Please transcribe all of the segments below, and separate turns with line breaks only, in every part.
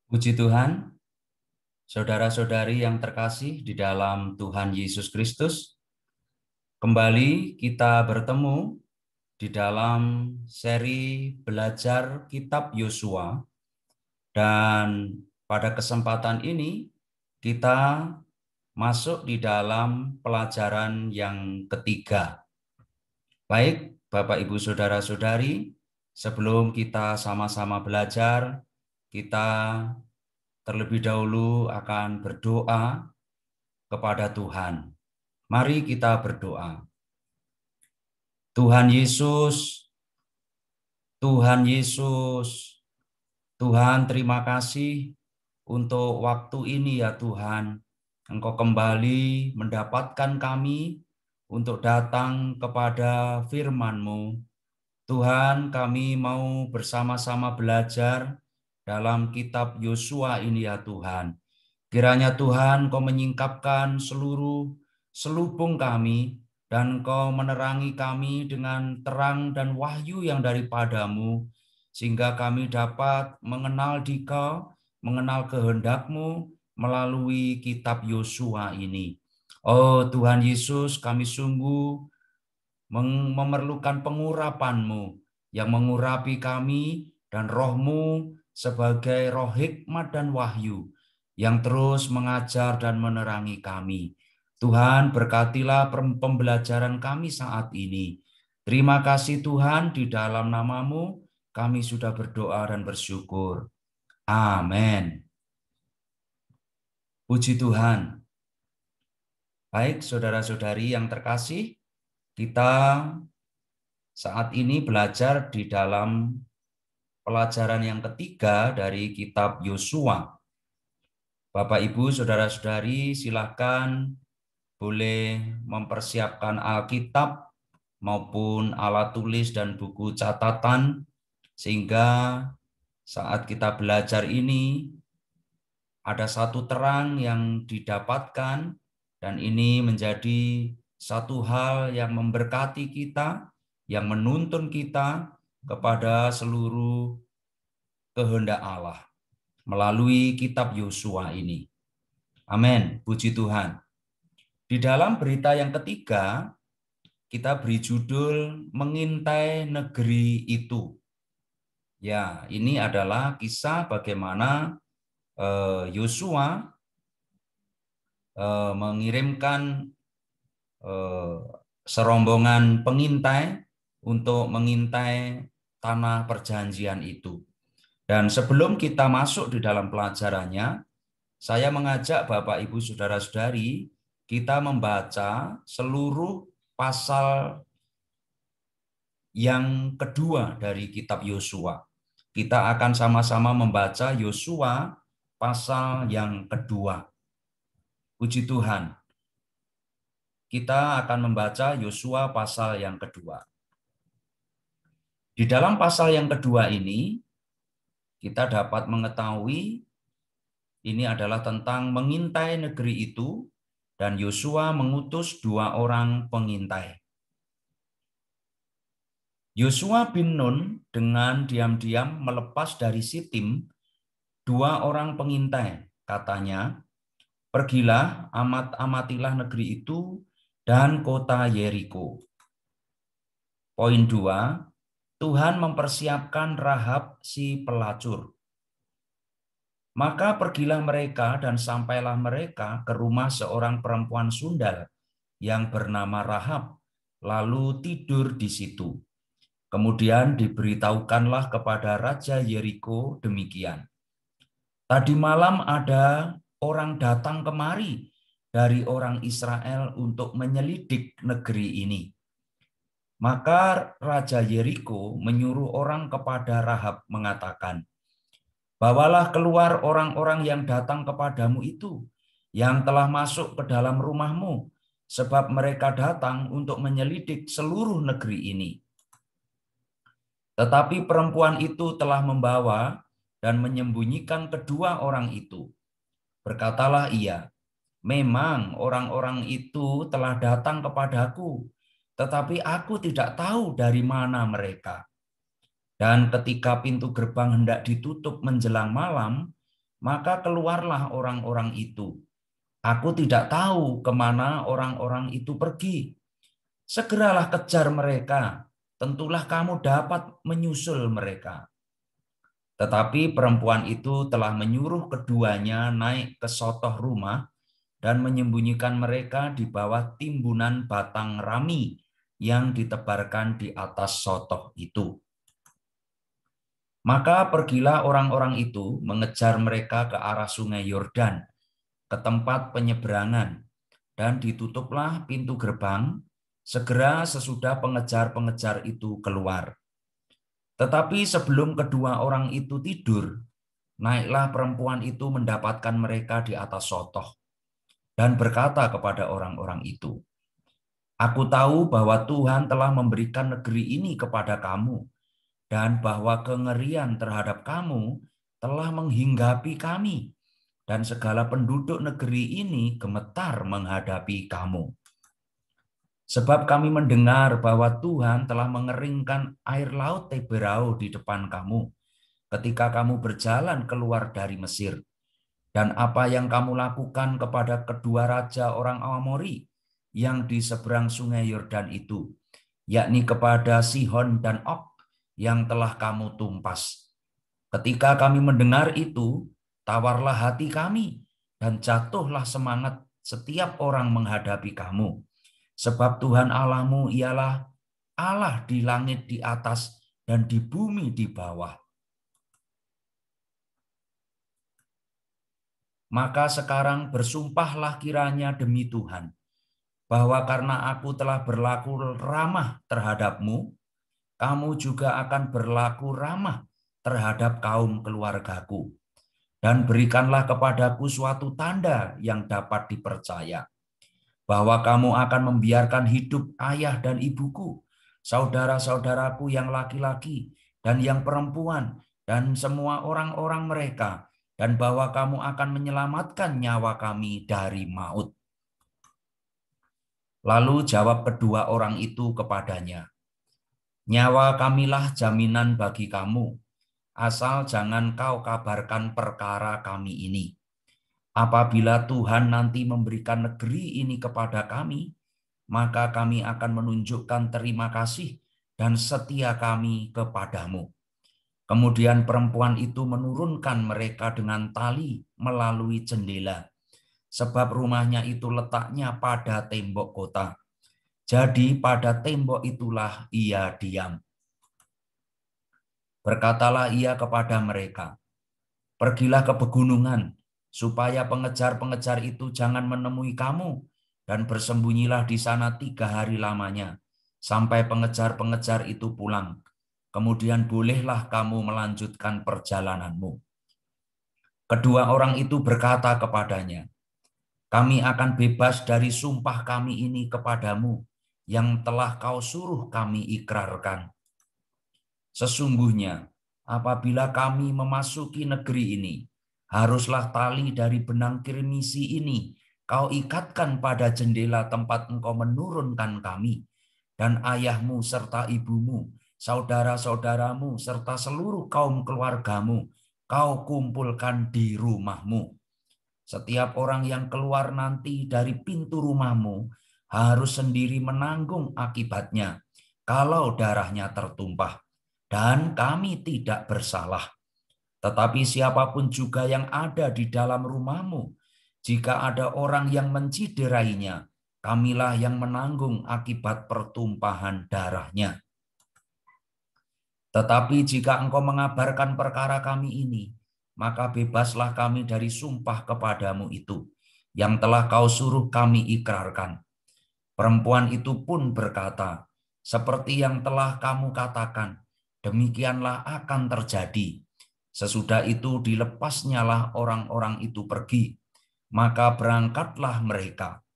Puji Tuhan, saudara-saudari yang terkasih di dalam Tuhan Yesus Kristus. Kembali kita bertemu di dalam seri belajar kitab Yosua. Dan pada kesempatan ini kita masuk di dalam pelajaran yang ketiga. Baik, Bapak Ibu Saudara-saudari, sebelum kita sama-sama belajar, kita terlebih dahulu akan berdoa kepada Tuhan. Mari kita berdoa. Tuhan Yesus, Tuhan Yesus, Tuhan terima kasih untuk waktu ini ya Tuhan. Engkau kembali mendapatkan kami untuk datang kepada firman-Mu. Tuhan, kami mau bersama-sama belajar dalam kitab Yosua ini ya Tuhan. Kiranya Tuhan Kau menyingkapkan seluruh selubung kami dan Kau menerangi kami dengan terang dan wahyu yang daripada-Mu, sehingga kami dapat mengenal Dikau, mengenal kehendak-Mu melalui kitab Yosua ini. Oh Tuhan Yesus, kami sungguh memerlukan pengurapan-Mu yang mengurapi kami dan Roh-Mu sebagai roh hikmat dan wahyu yang terus mengajar dan menerangi kami. Tuhan, berkatilah pembelajaran kami saat ini. Terima kasih Tuhan, di dalam nama-Mu kami sudah berdoa dan bersyukur. Amin. Puji Tuhan. Baik, saudara-saudari yang terkasih, kita saat ini belajar di dalam pelajaran yang ketiga dari kitab Yosua. Bapak, Ibu, saudara-saudari, silakan boleh mempersiapkan Alkitab maupun alat tulis dan buku catatan, sehingga saat kita belajar ini ada satu terang yang didapatkan, dan ini menjadi satu hal yang memberkati kita, yang menuntun kita kepada seluruh kehendak Allah melalui kitab Yosua ini. Amin, puji Tuhan. Di dalam berita yang ketiga, kita beri judul Mengintai Negeri Itu. Ya, ini adalah kisah bagaimana Yosua mengirimkan serombongan pengintai untuk mengintai tanah perjanjian itu. Dan sebelum kita masuk di dalam pelajarannya, saya mengajak Bapak, Ibu, Saudara-saudari, kita membaca seluruh pasal yang kedua dari kitab Yosua. Kita akan sama-sama membaca Yosua pasal yang kedua. Puji Tuhan. Kita akan membaca Yosua pasal yang kedua. Di dalam pasal yang kedua ini, kita dapat mengetahui ini adalah tentang mengintai negeri itu, dan Yosua mengutus 2 orang pengintai. Yosua bin Nun dengan diam-diam melepas dari Sitim 2 orang pengintai. Katanya, pergilah, amatilah negeri itu dan kota Yeriko. Poin 2, Tuhan mempersiapkan Rahab si pelacur. Maka pergilah mereka dan sampailah mereka ke rumah seorang perempuan sundal yang bernama Rahab, lalu tidur di situ. Kemudian diberitahukanlah kepada Raja Yeriko demikian. Tadi malam ada orang datang kemari dari orang Israel untuk menyelidik negeri ini. Maka Raja Yeriko menyuruh orang kepada Rahab mengatakan, bawalah keluar orang-orang yang datang kepadamu itu, yang telah masuk ke dalam rumahmu, sebab mereka datang untuk menyelidik seluruh negeri ini. Tetapi perempuan itu telah membawa dan menyembunyikan kedua orang itu. Berkatalah ia, memang orang-orang itu telah datang kepadaku, tetapi aku tidak tahu dari mana mereka. Dan ketika pintu gerbang hendak ditutup menjelang malam, Maka keluarlah orang-orang itu. Aku tidak tahu kemana orang-orang itu pergi. Segeralah kejar mereka. Tentulah kamu dapat menyusul mereka. Tetapi perempuan itu telah menyuruh keduanya naik ke sotoh rumah dan menyembunyikan mereka di bawah timbunan batang rami yang ditebarkan di atas sotoh itu. Maka pergilah orang-orang itu mengejar mereka ke arah sungai Yordan, ke tempat penyeberangan, dan ditutuplah pintu gerbang segera sesudah pengejar-pengejar itu keluar. Tetapi sebelum kedua orang itu tidur, naiklah perempuan itu mendapatkan mereka di atas sotoh dan berkata kepada orang-orang itu, "Aku tahu bahwa Tuhan telah memberikan negeri ini kepada kamu dan bahwa kengerian terhadap kamu telah menghinggapi kami dan segala penduduk negeri ini gemetar menghadapi kamu. Sebab kami mendengar bahwa Tuhan telah mengeringkan air laut Teberau di depan kamu ketika kamu berjalan keluar dari Mesir. Dan apa yang kamu lakukan kepada kedua raja orang Amori yang di seberang sungai Yordan itu, yakni kepada Sihon dan Og yang telah kamu tumpas. Ketika kami mendengar itu, tawarlah hati kami dan jatuhlah semangat setiap orang menghadapi kamu. Sebab Tuhan Allahmu ialah Allah di langit di atas dan di bumi di bawah. Maka sekarang bersumpahlah kiranya demi Tuhan, bahwa karena aku telah berlaku ramah terhadapmu, kamu juga akan berlaku ramah terhadap kaum keluargaku. Dan berikanlah kepadaku suatu tanda yang dapat dipercaya, bahwa kamu akan membiarkan hidup ayah dan ibuku, saudara-saudaraku yang laki-laki dan yang perempuan, dan semua orang-orang mereka, dan bahwa kamu akan menyelamatkan nyawa kami dari maut." Lalu jawab kedua orang itu kepadanya, "Nyawa kamilah jaminan bagi kamu, asal jangan kau kabarkan perkara kami ini. Apabila Tuhan nanti memberikan negeri ini kepada kami, maka kami akan menunjukkan terima kasih dan setia kami kepadamu." Kemudian perempuan itu menurunkan mereka dengan tali melalui jendela, sebab rumahnya itu letaknya pada tembok kota. Jadi pada tembok itulah ia diam. Berkatalah ia kepada mereka, "Pergilah ke pegunungan, supaya pengejar-pengejar itu jangan menemui kamu, dan bersembunyilah di sana 3 hari lamanya, sampai pengejar-pengejar itu pulang. Kemudian bolehlah kamu melanjutkan perjalananmu." Kedua orang itu berkata kepadanya, "Kami akan bebas dari sumpah kami ini kepadamu, yang telah kau suruh kami ikrarkan. Sesungguhnya, apabila kami memasuki negeri ini, haruslah tali dari benang kirmisi ini kau ikatkan pada jendela tempat engkau menurunkan kami, dan ayahmu serta ibumu, saudara-saudaramu, serta seluruh kaum keluargamu, kau kumpulkan di rumahmu. Setiap orang yang keluar nanti dari pintu rumahmu harus sendiri menanggung akibatnya kalau darahnya tertumpah, dan kami tidak bersalah. Tetapi siapapun juga yang ada di dalam rumahmu, jika ada orang yang menciderainya, kamilah yang menanggung akibat pertumpahan darahnya. Tetapi jika engkau mengabarkan perkara kami ini, maka bebaslah kami dari sumpah kepadamu itu, yang telah kau suruh kami ikrarkan." Perempuan itu pun berkata, "Seperti yang telah kamu katakan, demikianlah akan terjadi." Sesudah itu dilepasnyalah orang-orang itu pergi, maka berangkatlah mereka.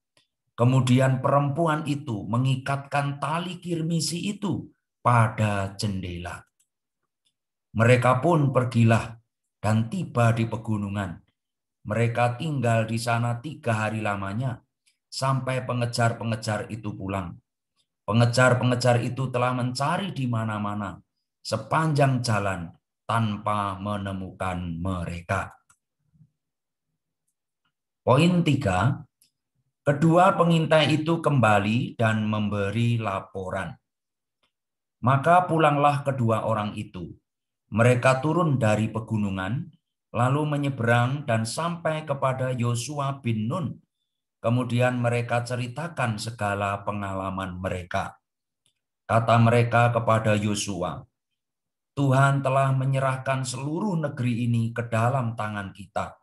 Kemudian perempuan itu mengikatkan tali kirmisi itu pada jendela. Mereka pun pergilah dan tiba di pegunungan. Mereka tinggal di sana 3 hari lamanya, sampai pengejar-pengejar itu pulang. Pengejar-pengejar itu telah mencari di mana-mana sepanjang jalan tanpa menemukan mereka. Poin 3, kedua pengintai itu kembali dan memberi laporan. Maka pulanglah kedua orang itu. Mereka turun dari pegunungan, lalu menyeberang dan sampai kepada Yosua bin Nun. Kemudian mereka ceritakan segala pengalaman mereka. Kata mereka kepada Yosua, Tuhan telah menyerahkan seluruh negeri ini ke dalam tangan kita.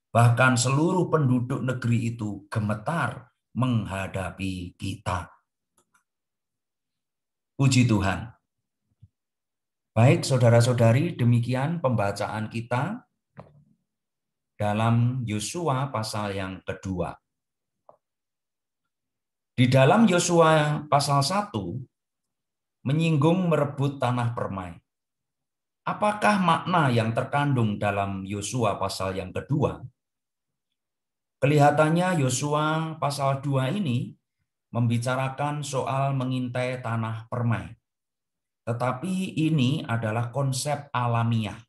Bahkan seluruh penduduk negeri itu gemetar menghadapi kita. Puji Tuhan. Baik saudara-saudari, demikian pembacaan kita dalam Yosua pasal yang kedua. Di dalam Yosua pasal 1 menyinggung merebut tanah permai. Apakah makna yang terkandung dalam Yosua pasal yang kedua? Kelihatannya Yosua pasal 2 ini membicarakan soal mengintai tanah permai. Tetapi ini adalah konsep alamiah.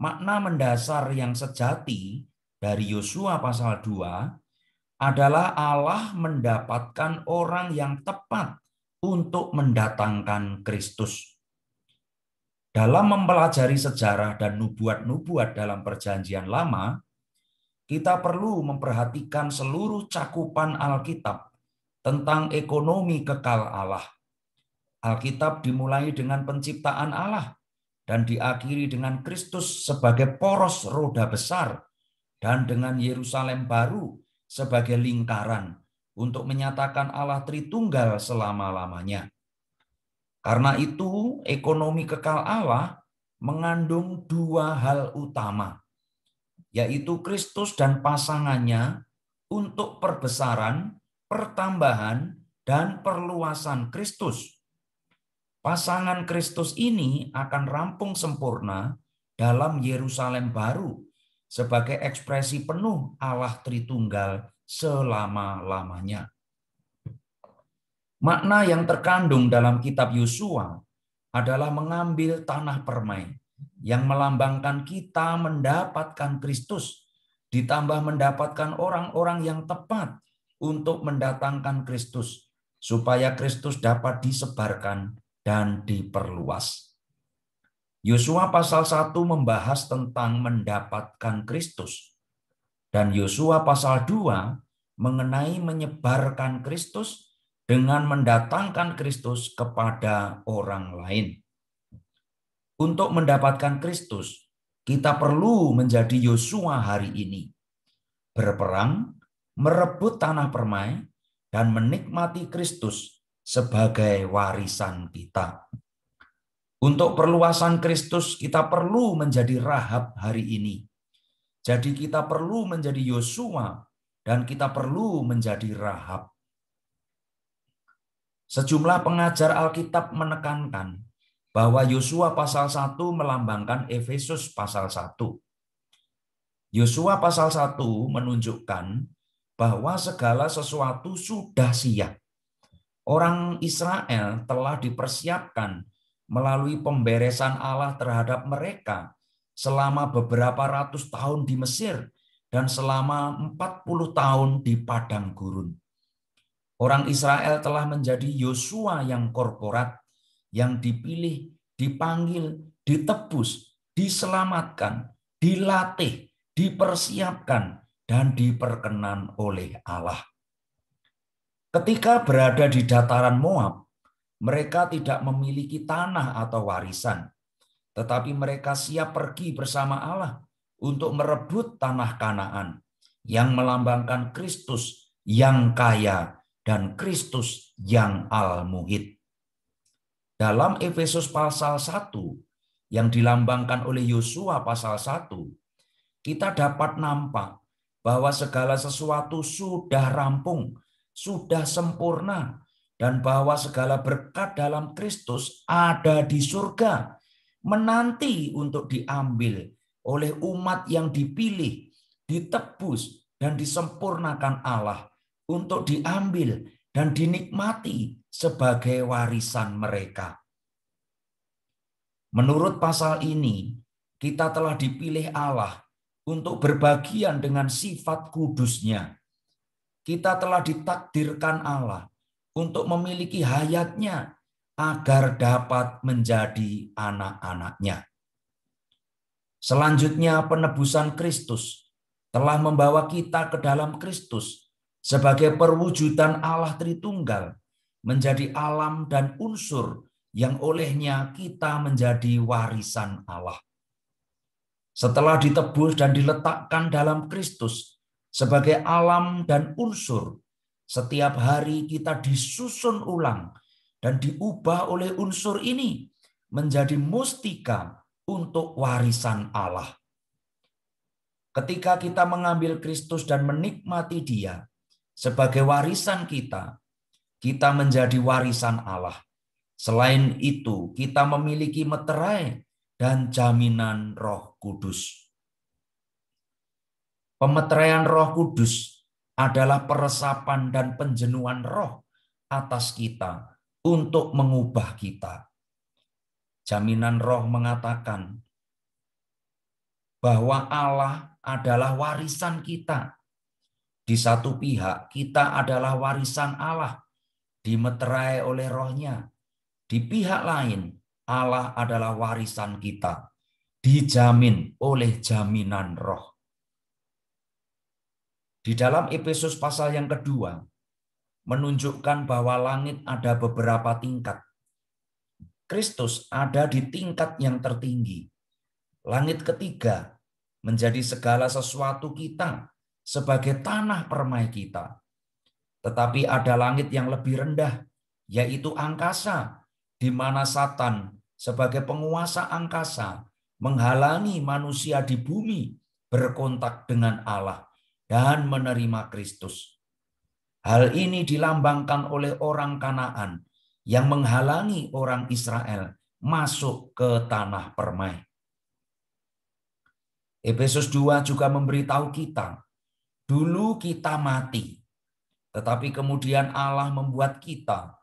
Makna mendasar yang sejati dari Yosua pasal 2 adalah Allah mendapatkan orang yang tepat untuk mendatangkan Kristus. Dalam mempelajari sejarah dan nubuat-nubuat dalam Perjanjian Lama, kita perlu memperhatikan seluruh cakupan Alkitab tentang ekonomi kekal Allah. Alkitab dimulai dengan penciptaan Allah dan diakhiri dengan Kristus sebagai poros roda besar dan dengan Yerusalem baru sebagai lingkaran untuk menyatakan Allah Tritunggal selama-lamanya. Karena itu, ekonomi kekal Allah mengandung dua hal utama, yaitu Kristus dan pasangannya untuk perbesaran, pertambahan, dan perluasan Kristus. Pasangan Kristus ini akan rampung sempurna dalam Yerusalem baru sebagai ekspresi penuh Allah Tritunggal selama-lamanya. Makna yang terkandung dalam kitab Yosua adalah mengambil tanah permai yang melambangkan kita mendapatkan Kristus, ditambah mendapatkan orang-orang yang tepat untuk mendatangkan Kristus, supaya Kristus dapat disebarkan dan diperluas. Yosua pasal 1 membahas tentang mendapatkan Kristus, dan Yosua pasal 2 mengenai menyebarkan Kristus dengan mendatangkan Kristus kepada orang lain. Untuk mendapatkan Kristus, kita perlu menjadi Yosua hari ini. Berperang, merebut tanah permai, dan menikmati Kristus sebagai warisan kita. Untuk perluasan Kristus, kita perlu menjadi Rahab hari ini. Jadi kita perlu menjadi Yosua dan kita perlu menjadi Rahab. Sejumlah pengajar Alkitab menekankan bahwa Yosua pasal 1 melambangkan Efesus pasal 1. Yosua pasal 1 menunjukkan bahwa segala sesuatu sudah siap. Orang Israel telah dipersiapkan melalui pemberesan Allah terhadap mereka selama beberapa ratus tahun di Mesir dan selama 40 tahun di padang gurun. Orang Israel telah menjadi Yosua yang korporat, yang dipilih, dipanggil, ditebus, diselamatkan, dilatih, dipersiapkan, dan diperkenan oleh Allah. Ketika berada di dataran Moab, mereka tidak memiliki tanah atau warisan, tetapi mereka siap pergi bersama Allah untuk merebut tanah Kanaan yang melambangkan Kristus yang kaya dan Kristus yang al-muhid. Dalam Efesus pasal 1 yang dilambangkan oleh Yosua pasal 1, kita dapat nampak bahwa segala sesuatu sudah rampung, sudah sempurna, dan bahwa segala berkat dalam Kristus ada di surga, menanti untuk diambil oleh umat yang dipilih, ditebus, dan disempurnakan Allah untuk diambil dan dinikmati sebagai warisan mereka. Menurut pasal ini, kita telah dipilih Allah untuk berbagian dengan sifat kudusnya. Kita telah ditakdirkan Allah untuk memiliki hayatnya agar dapat menjadi anak-anaknya. Selanjutnya, penebusan Kristus telah membawa kita ke dalam Kristus sebagai perwujudan Allah Tritunggal, menjadi alam dan unsur yang olehnya kita menjadi warisan Allah. Setelah ditebus dan diletakkan dalam Kristus sebagai alam dan unsur, setiap hari kita disusun ulang dan diubah oleh unsur ini menjadi mustika untuk warisan Allah. Ketika kita mengambil Kristus dan menikmati Dia sebagai warisan kita, kita menjadi warisan Allah. Selain itu, kita memiliki meterai dan jaminan Roh Kudus. Pemeteraian Roh Kudus adalah peresapan dan penjenuhan roh atas kita untuk mengubah kita. Jaminan roh mengatakan bahwa Allah adalah warisan kita. Di satu pihak, kita adalah warisan Allah, dimeterai oleh rohnya. Di pihak lain, Allah adalah warisan kita, dijamin oleh jaminan roh. Di dalam Efesus pasal yang kedua, menunjukkan bahwa langit ada beberapa tingkat. Kristus ada di tingkat yang tertinggi. Langit ketiga menjadi segala sesuatu kita sebagai tanah permai kita. Tetapi ada langit yang lebih rendah, yaitu angkasa, di mana Satan sebagai penguasa angkasa menghalangi manusia di bumi berkontak dengan Allah dan menerima Kristus. Hal ini dilambangkan oleh orang Kanaan yang menghalangi orang Israel masuk ke tanah permai. Efesus 2 juga memberitahu kita, dulu kita mati, tetapi kemudian Allah membuat kita,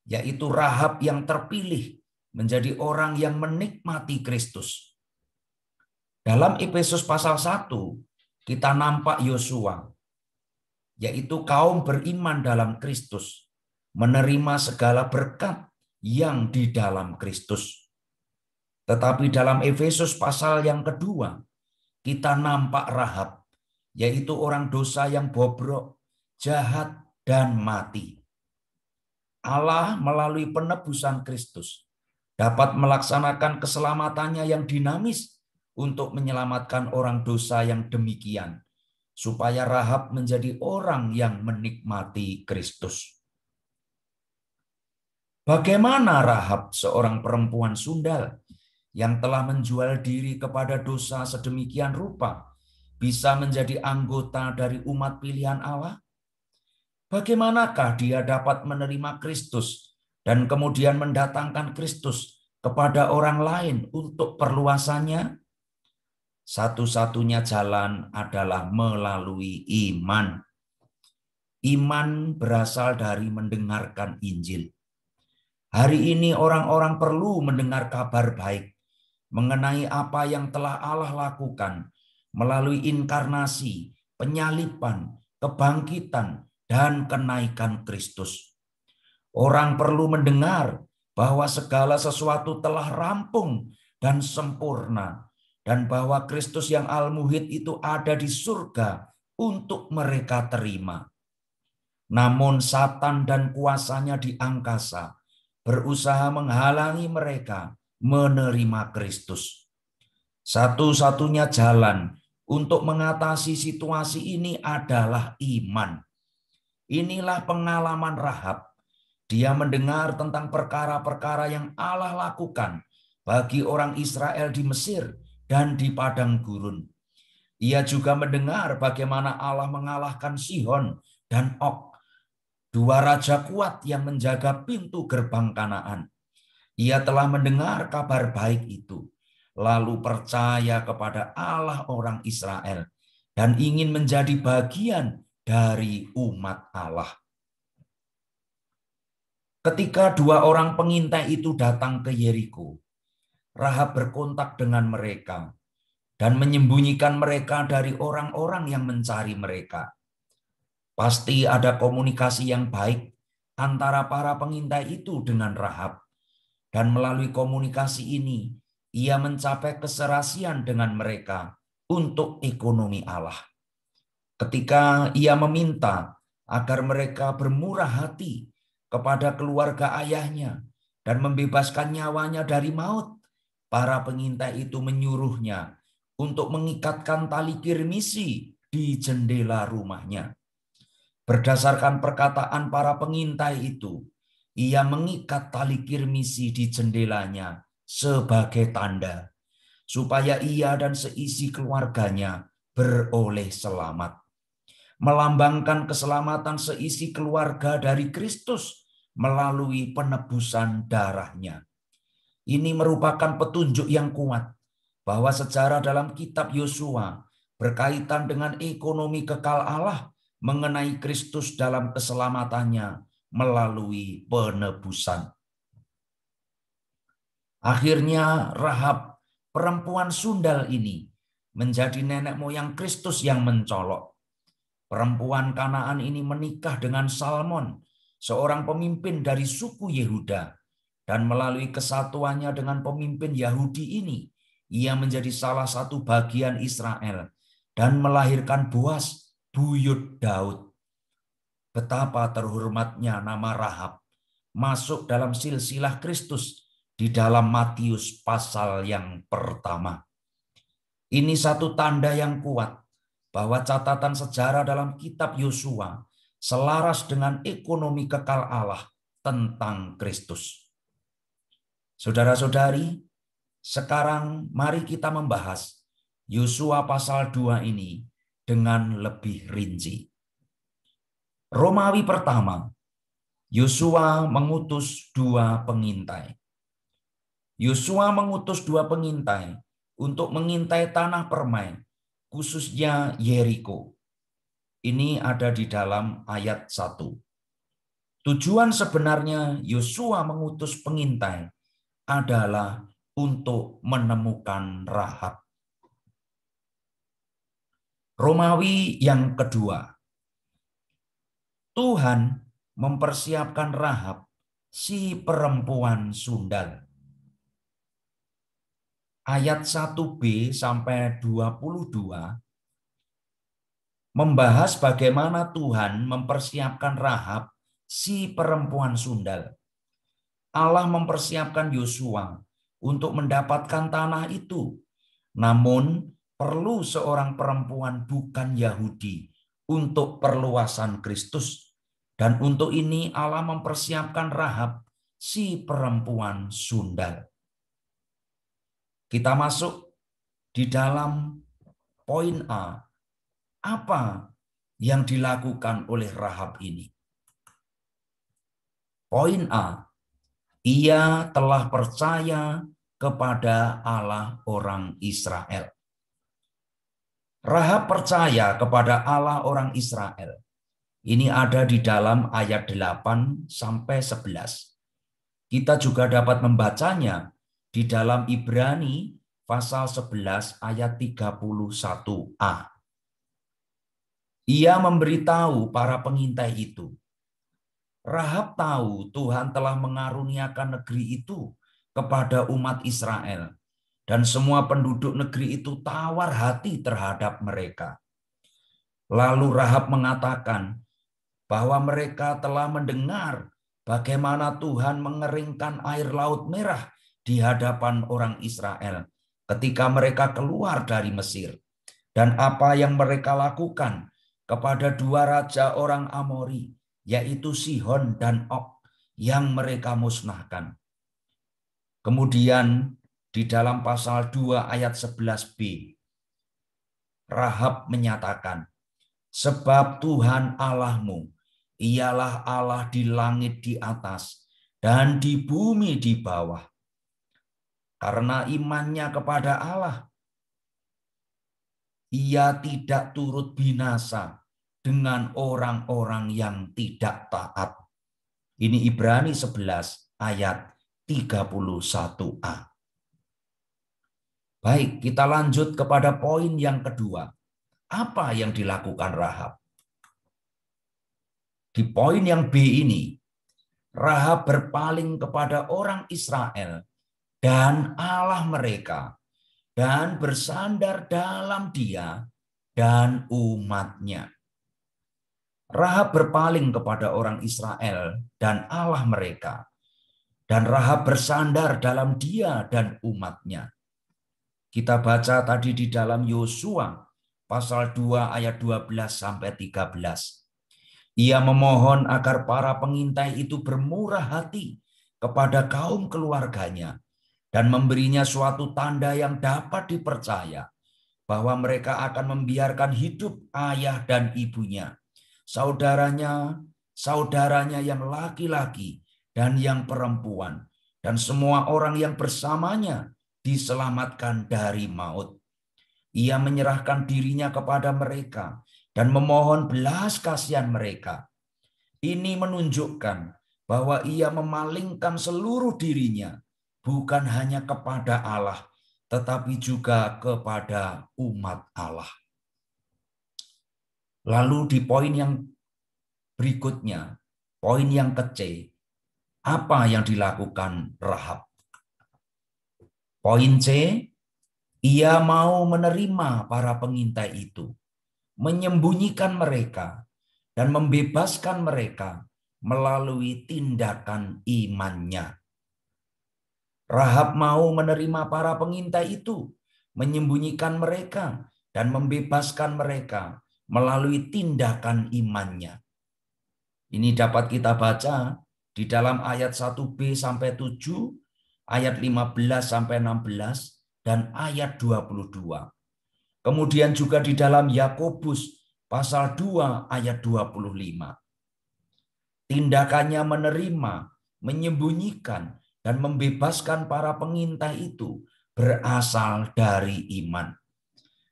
yaitu Rahab yang terpilih, menjadi orang yang menikmati Kristus. Dalam Efesus pasal 1, kita nampak Yosua, yaitu kaum beriman dalam Kristus, menerima segala berkat yang di dalam Kristus. Tetapi dalam Efesus pasal yang kedua, kita nampak Rahab, yaitu orang dosa yang bobrok, jahat, dan mati. Allah melalui penebusan Kristus dapat melaksanakan keselamatannya yang dinamis untuk menyelamatkan orang dosa yang demikian, supaya Rahab menjadi orang yang menikmati Kristus. Bagaimana Rahab, seorang perempuan sundal yang telah menjual diri kepada dosa sedemikian rupa, bisa menjadi anggota dari umat pilihan Allah? Bagaimanakah dia dapat menerima Kristus dan kemudian mendatangkan Kristus kepada orang lain untuk perluasannya? Satu-satunya jalan adalah melalui iman. Iman berasal dari mendengarkan Injil. Hari ini orang-orang perlu mendengar kabar baik mengenai apa yang telah Allah lakukan melalui inkarnasi, penyaliban, kebangkitan, dan kenaikan Kristus. Orang perlu mendengar bahwa segala sesuatu telah rampung dan sempurna, dan bahwa Kristus yang al-muhid itu ada di surga untuk mereka terima. Namun Satan dan kuasanya di angkasa berusaha menghalangi mereka menerima Kristus. Satu-satunya jalan untuk mengatasi situasi ini adalah iman. Inilah pengalaman Rahab. Dia mendengar tentang perkara-perkara yang Allah lakukan bagi orang Israel di Mesir dan di padang gurun. Ia juga mendengar bagaimana Allah mengalahkan Sihon dan Og, dua raja kuat yang menjaga pintu gerbang Kanaan. Ia telah mendengar kabar baik itu, lalu percaya kepada Allah orang Israel dan ingin menjadi bagian dari umat Allah. Ketika dua orang pengintai itu datang ke Yeriko, Rahab berkontak dengan mereka dan menyembunyikan mereka dari orang-orang yang mencari mereka. Pasti ada komunikasi yang baik antara para pengintai itu dengan Rahab. Dan melalui komunikasi ini, ia mencapai keserasian dengan mereka untuk ekonomi Allah. Ketika ia meminta agar mereka bermurah hati kepada keluarga ayahnya dan membebaskan nyawanya dari maut, para pengintai itu menyuruhnya untuk mengikatkan tali kirmisi di jendela rumahnya. Berdasarkan perkataan para pengintai itu, ia mengikat tali kirmisi di jendelanya sebagai tanda supaya ia dan seisi keluarganya beroleh selamat. Melambangkan keselamatan seisi keluarga dari Kristus melalui penebusan darahnya. Ini merupakan petunjuk yang kuat bahwa sejarah dalam kitab Yosua berkaitan dengan ekonomi kekal Allah mengenai Kristus dalam keselamatannya melalui penebusan. Akhirnya Rahab, perempuan sundal ini, menjadi nenek moyang Kristus yang mencolok. Perempuan Kanaan ini menikah dengan Salmon, seorang pemimpin dari suku Yehuda. Dan melalui kesatuannya dengan pemimpin Yahudi ini, ia menjadi salah satu bagian Israel dan melahirkan Boas, buyut Daud. Betapa terhormatnya nama Rahab masuk dalam silsilah Kristus di dalam Matius pasal yang pertama. Ini satu tanda yang kuat bahwa catatan sejarah dalam kitab Yosua selaras dengan ekonomi kekal Allah tentang Kristus. Saudara-saudari, sekarang mari kita membahas Yosua pasal 2 ini dengan lebih rinci. Romawi pertama, Yosua mengutus 2 pengintai. Yosua mengutus 2 pengintai untuk mengintai tanah permai, khususnya Yeriko. Ini ada di dalam ayat 1. Tujuan sebenarnya Yosua mengutus pengintai adalah untuk menemukan Rahab. Romawi yang kedua. Tuhan mempersiapkan Rahab, si perempuan sundal. Ayat 1b sampai 22 membahas bagaimana Tuhan mempersiapkan Rahab, si perempuan sundal. Allah mempersiapkan Yosua untuk mendapatkan tanah itu. Namun perlu seorang perempuan bukan Yahudi untuk perluasan Kristus. Dan untuk ini Allah mempersiapkan Rahab, si perempuan sundal. Kita masuk di dalam poin A. Apa yang dilakukan oleh Rahab ini? Poin A. Ia telah percaya kepada Allah orang Israel. Rahab percaya kepada Allah orang Israel. Ini ada di dalam ayat 8 sampai 11. Kita juga dapat membacanya di dalam Ibrani pasal 11 ayat 31a. Ia memberitahu para pengintai itu, Rahab tahu Tuhan telah mengaruniakan negeri itu kepada umat Israel, dan semua penduduk negeri itu tawar hati terhadap mereka. Lalu Rahab mengatakan bahwa mereka telah mendengar bagaimana Tuhan mengeringkan air Laut Merah di hadapan orang Israel ketika mereka keluar dari Mesir, dan apa yang mereka lakukan kepada 2 raja orang Amori, yaitu Sihon dan Og, yang mereka musnahkan. Kemudian di dalam pasal 2 ayat 11b, Rahab menyatakan, sebab Tuhan Allahmu ialah Allah di langit di atas dan di bumi di bawah. Karena imannya kepada Allah, ia tidak turut binasa dengan orang-orang yang tidak taat. Ini Ibrani 11 ayat 31a. Baik, kita lanjut kepada poin yang kedua. Apa yang dilakukan Rahab? Di poin yang B ini, Rahab berpaling kepada orang Israel dan Allah mereka dan bersandar dalam Dia dan umatnya. Rahab berpaling kepada orang Israel dan Allah mereka, dan Rahab bersandar dalam Dia dan umatnya. Kita baca tadi di dalam Yosua pasal 2 ayat 12 sampai 13. Ia memohon agar para pengintai itu bermurah hati kepada kaum keluarganya dan memberinya suatu tanda yang dapat dipercaya bahwa mereka akan membiarkan hidup ayah dan ibunya, saudaranya yang laki-laki dan yang perempuan, dan semua orang yang bersamanya diselamatkan dari maut. Ia menyerahkan dirinya kepada mereka dan memohon belas kasihan mereka. Ini menunjukkan bahwa ia memalingkan seluruh dirinya, bukan hanya kepada Allah, tetapi juga kepada umat Allah. Lalu di poin yang berikutnya, poin yang C, apa yang dilakukan Rahab? Poin C, ia mau menerima para pengintai itu, menyembunyikan mereka, dan membebaskan mereka melalui tindakan imannya. Rahab mau menerima para pengintai itu, menyembunyikan mereka, dan membebaskan mereka melalui tindakan imannya. Ini dapat kita baca di dalam ayat 1b sampai 7, ayat 15 sampai 16, dan ayat 22. Kemudian juga di dalam Yakobus pasal 2 ayat 25. Tindakannya menerima, menyembunyikan, dan membebaskan para pengintai itu berasal dari iman.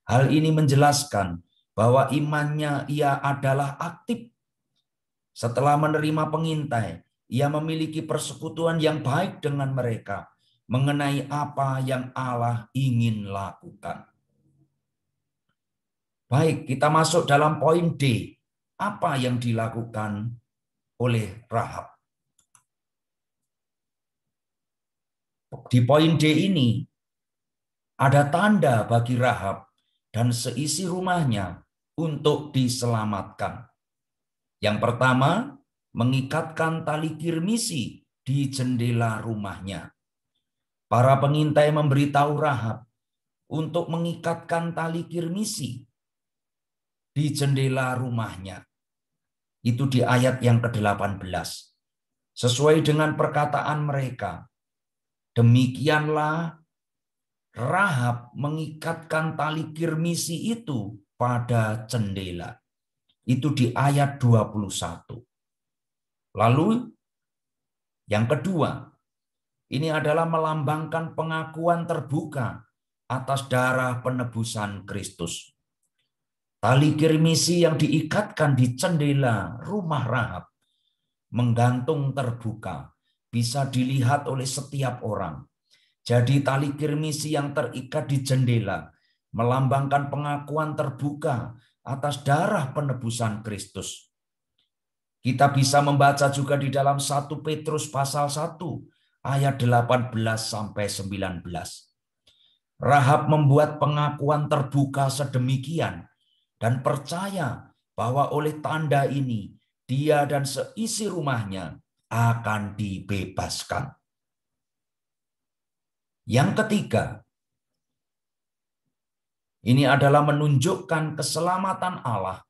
Hal ini menjelaskan bahwa imannya ia adalah aktif. Setelah menerima pengintai, ia memiliki persekutuan yang baik dengan mereka mengenai apa yang Allah ingin lakukan. Baik, kita masuk dalam poin D. Apa yang dilakukan oleh Rahab? Di poin D ini, ada tanda bagi Rahab dan seisi rumahnya untuk diselamatkan. Yang pertama, mengikatkan tali kirmisi di jendela rumahnya. Para pengintai memberitahu Rahab untuk mengikatkan tali kirmisi di jendela rumahnya. Itu di ayat yang ke-18. Sesuai dengan perkataan mereka, demikianlah Rahab mengikatkan tali kirmisi itu pada jendela. Itu di ayat 21. Lalu yang kedua, ini adalah melambangkan pengakuan terbuka atas darah penebusan Kristus. Tali kirmisi yang diikatkan di jendela rumah Rahab menggantung terbuka, bisa dilihat oleh setiap orang. Jadi tali kirmisi yang terikat di jendela melambangkan pengakuan terbuka atas darah penebusan Kristus. Kita bisa membaca juga di dalam 1 Petrus pasal 1 ayat 18 sampai 19. Rahab membuat pengakuan terbuka sedemikian dan percaya bahwa oleh tanda ini dia dan seisi rumahnya akan dibebaskan. Yang ketiga, ini adalah menunjukkan keselamatan Allah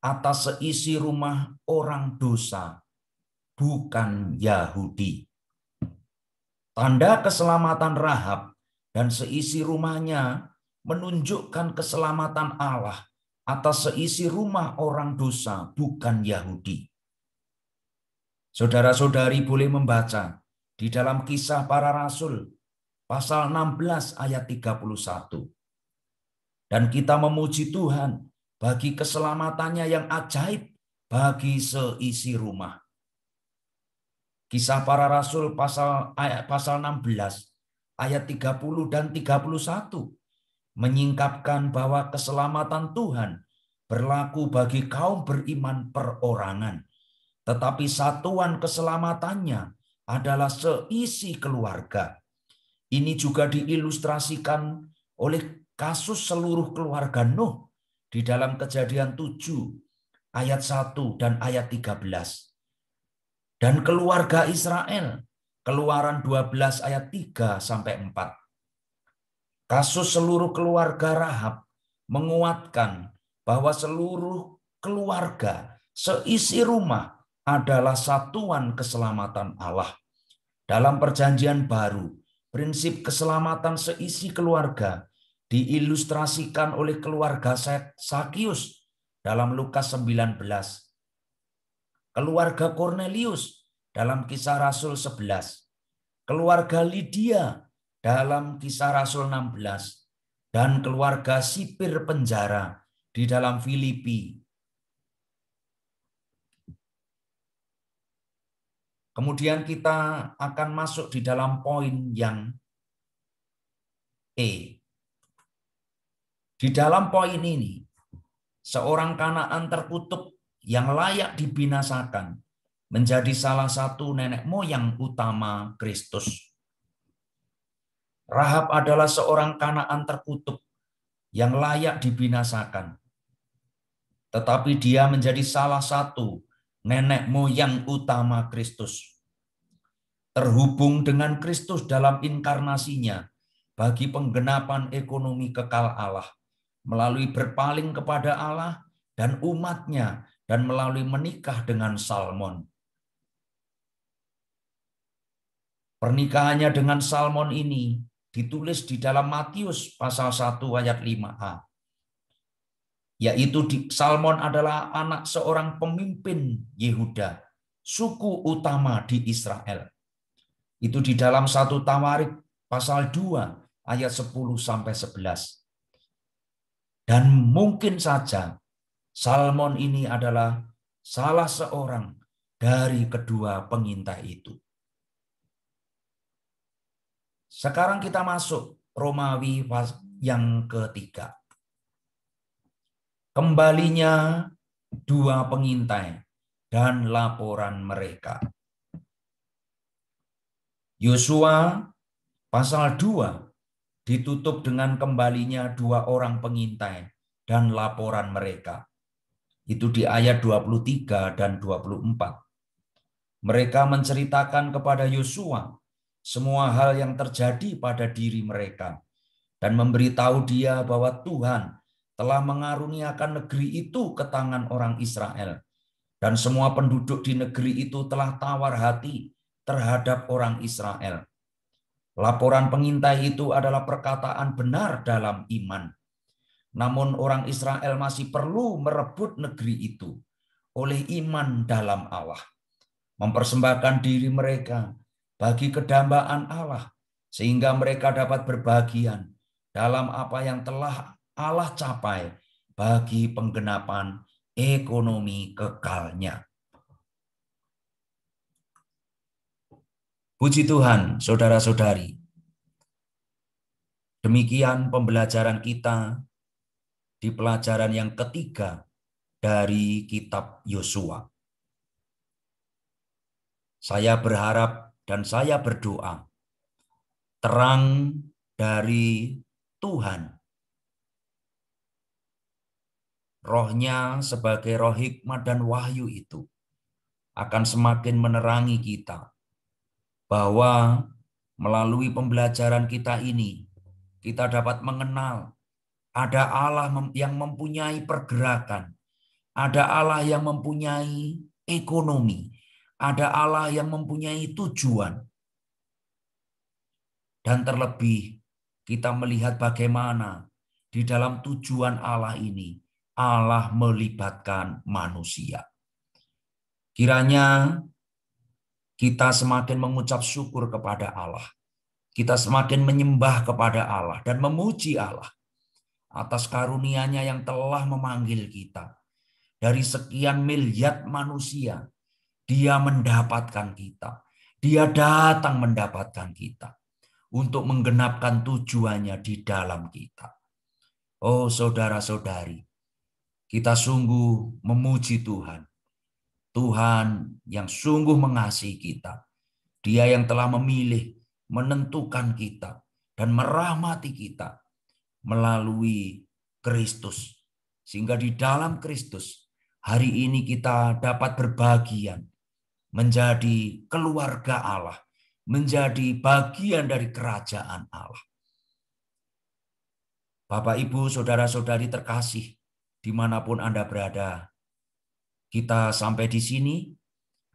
atas seisi rumah orang dosa, bukan Yahudi. Tanda keselamatan Rahab dan seisi rumahnya menunjukkan keselamatan Allah atas seisi rumah orang dosa, bukan Yahudi. Saudara-saudari boleh membaca di dalam Kisah Para Rasul pasal 16 ayat 31. Dan kita memuji Tuhan bagi keselamatannya yang ajaib bagi seisi rumah. Kisah Para Rasul pasal 16 ayat 30 dan 31 menyingkapkan bahwa keselamatan Tuhan berlaku bagi kaum beriman perorangan, tetapi satuan keselamatannya adalah seisi keluarga. Ini juga diilustrasikan oleh kasus seluruh keluarga Nuh di dalam Kejadian 7 ayat 1 dan ayat 13. Dan keluarga Israel, Keluaran 12 ayat 3 sampai 4. Kasus seluruh keluarga Rahab menguatkan bahwa seluruh keluarga seisi rumah adalah satuan keselamatan Allah. Dalam Perjanjian Baru, prinsip keselamatan seisi keluarga diilustrasikan oleh keluarga Sakius dalam Lukas 19. Keluarga Kornelius dalam Kisah Rasul 11. Keluarga Lydia dalam Kisah Rasul 16. Dan keluarga sipir penjara di dalam Filipi. Kemudian kita akan masuk di dalam poin yang E. Di dalam poin ini, seorang Kanaan terkutuk yang layak dibinasakan menjadi salah satu nenek moyang utama Kristus. Rahab adalah seorang Kanaan terkutuk yang layak dibinasakan. Tetapi dia menjadi salah satu nenek moyang utama Kristus. Terhubung dengan Kristus dalam inkarnasinya bagi penggenapan ekonomi kekal Allah, melalui berpaling kepada Allah dan umatnya, dan melalui menikah dengan Salmon. Pernikahannya dengan Salmon ini ditulis di dalam Matius pasal 1 ayat 5a. Yaitu Salmon adalah anak seorang pemimpin Yehuda, suku utama di Israel. Itu di dalam 1 Tawarik pasal 2 ayat 10 sampai 11. Dan mungkin saja Salmon ini adalah salah seorang dari kedua pengintai itu. Sekarang kita masuk Romawi yang ketiga. Kembalinya dua pengintai dan laporan mereka. Yosua pasal 2 ditutup dengan kembalinya dua orang pengintai dan laporan mereka. Itu di ayat 23 dan 24. Mereka menceritakan kepada Yosua semua hal yang terjadi pada diri mereka dan memberitahu dia bahwa Tuhan telah mengaruniakan negeri itu ke tangan orang Israel, dan semua penduduk di negeri itu telah tawar hati terhadap orang Israel. Laporan pengintai itu adalah perkataan benar dalam iman. Namun orang Israel masih perlu merebut negeri itu oleh iman dalam Allah, mempersembahkan diri mereka bagi kedambaan Allah, sehingga mereka dapat berbagian dalam apa yang telah Allah capai bagi penggenapan ekonomi kekalnya. Puji Tuhan, saudara-saudari. Demikian pembelajaran kita di pelajaran yang ketiga dari kitab Yosua. Saya berharap dan saya berdoa, terang dari Tuhan, Roh-Nya sebagai roh hikmat dan wahyu itu akan semakin menerangi kita, bahwa melalui pembelajaran kita ini, kita dapat mengenal ada Allah yang mempunyai pergerakan, ada Allah yang mempunyai ekonomi, ada Allah yang mempunyai tujuan. Dan terlebih kita melihat bagaimana di dalam tujuan Allah ini, Allah melibatkan manusia. Kiranya kita semakin mengucap syukur kepada Allah. Kita semakin menyembah kepada Allah dan memuji Allah atas karunia-Nya yang telah memanggil kita. Dari sekian miliar manusia, Dia mendapatkan kita. Dia datang mendapatkan kita. untuk menggenapkan tujuannya di dalam kita. Oh saudara-saudari, kita sungguh memuji Tuhan. Tuhan yang sungguh mengasihi kita. Dia yang telah memilih, menentukan kita, dan merahmati kita melalui Kristus. Sehingga di dalam Kristus, hari ini kita dapat berbahagian menjadi keluarga Allah, menjadi bagian dari kerajaan Allah. Bapak, Ibu, saudara-saudari terkasih, dimanapun Anda berada, kita sampai di sini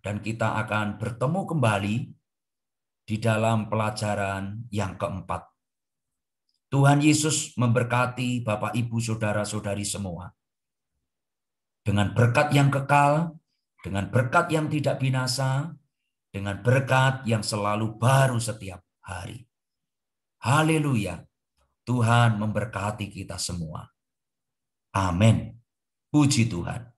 dan kita akan bertemu kembali di dalam pelajaran yang keempat. Tuhan Yesus memberkati Bapak, Ibu, saudara-saudari semua. Dengan berkat yang kekal, dengan berkat yang tidak binasa, dengan berkat yang selalu baru setiap hari. Haleluya. Tuhan memberkati kita semua. Amin. Puji Tuhan.